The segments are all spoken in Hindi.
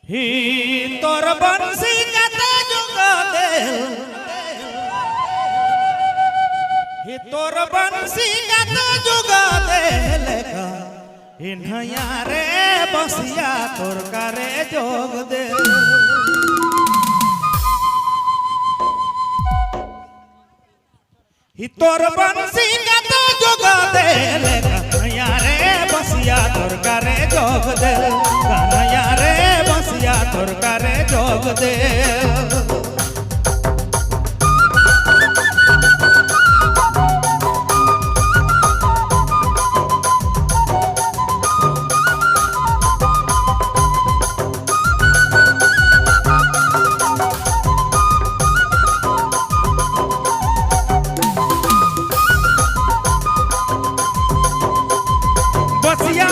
ही तोर बंसी कते जुगा दे ही तोर बंसी कते जुगा दे लेका इन्हया रे बसिया तोर करे जोग दे ही तोर बंसी कते जुगा दे लेका इन्हया रे बसिया तोर करे जोग दे कन्हैया रे बसिया तोर करे जोग दे बसिया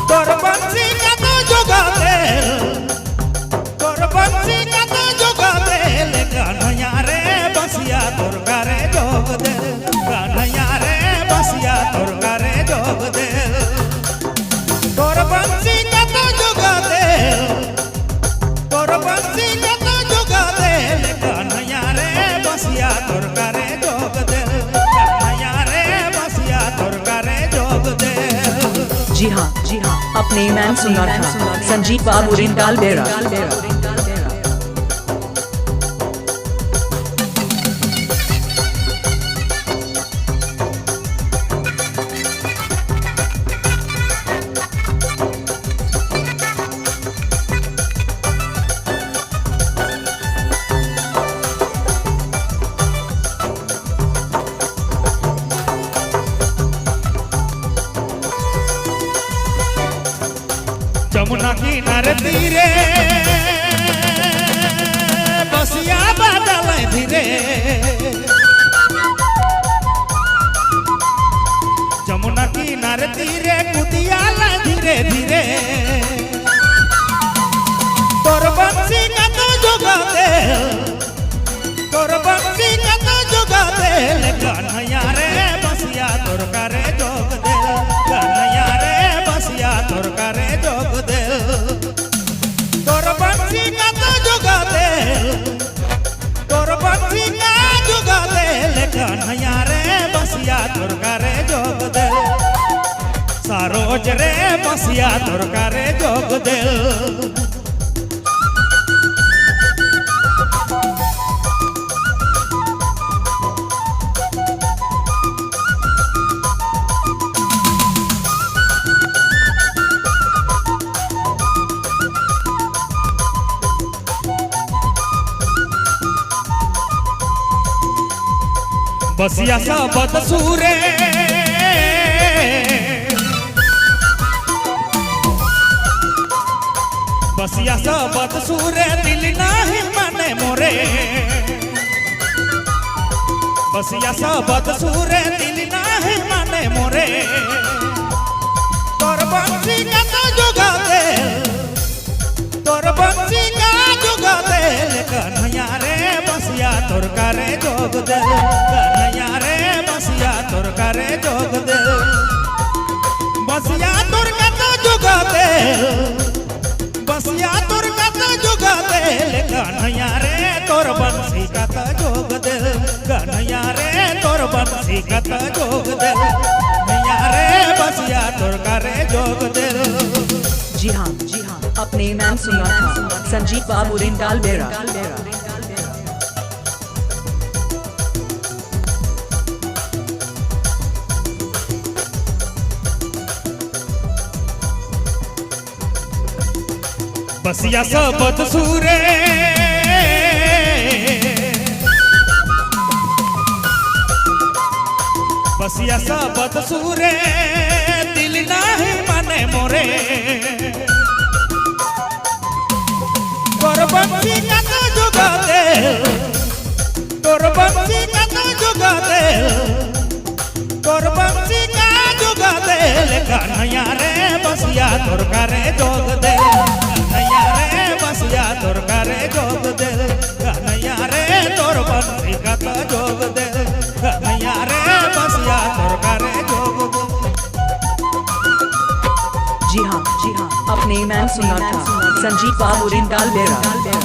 तोर बंसी कते जुगा दे तोर बंसी कते जुगा दे कन्हैया रे बसिया तोर करे जोग दे कन्हैया रे बसिया तोर करे जोग दे तोर बंसी कते जुगा दे तोर बंसी कते जुगा दे कन्हैया रे बसिया तोर करे जोग दे कन्हैया रे बसिया तोर करे जोग दे। जी हाँ अपने मैन सुना था संजीव बाबू रिंडाल बेरा जमुना किनारे तीरे बसिया बादल धीरे जमुना किनारे तीरे कुदियाला धीरे धीरे तोर बंसी कते जुगा दे तोर बंसी कते जुगा दे कन्हैया रे बसिया तोर करे जोग दे कन्हैया रे बसिया तोर करे जोग दे तोर बंसी कते जुगा दे तोर बंसी का जुगा दे कन्हैया रे बसिया तोर करे जोग दे सरोज रे बसिया तोर करे जोग दे। बसिया सबद सूरे बसिया सबद सूरे दिल नाही माने मोरे बसिया सबद सूरे दिल नाही माने मोरे तोर बंसी कते जुगा दे तोर बंसी का जुगा दे कन्हैया रे बसिया तोर करे जोग दे कन्हैया रे बसिया तोर करे जोग दे बसिया तोर कते जुगा दे बसिया तोर कते जुगा दे कन्हैया रे तोर बंसी कते जोग दे कन्हैया रे तोर बंसी कते जोग दे कन्हैया रे बसिया तोर करे जोग दे। जी हाँ अपने मैन सुना था संजीव बाबू रिंडाल बेरा बसिया सबद सूरे बसिया सबद सूरे दिल नाही माने मोरे तोर बंसी कते जुगा दे तोर बंसी कते जुगा दे तोर बंसी का जुगा दे कन्हैया रे बसिया तोर करे जोग दे कन्हैया रे बसिया तोर करे जोग दे कन्हैया रे तोर बंसी कते जोग दे कन्हैया रे बसिया तोर करे जोग जी हाँ अपने मैन सुना था संजीव बाबू रिंडाल बेरा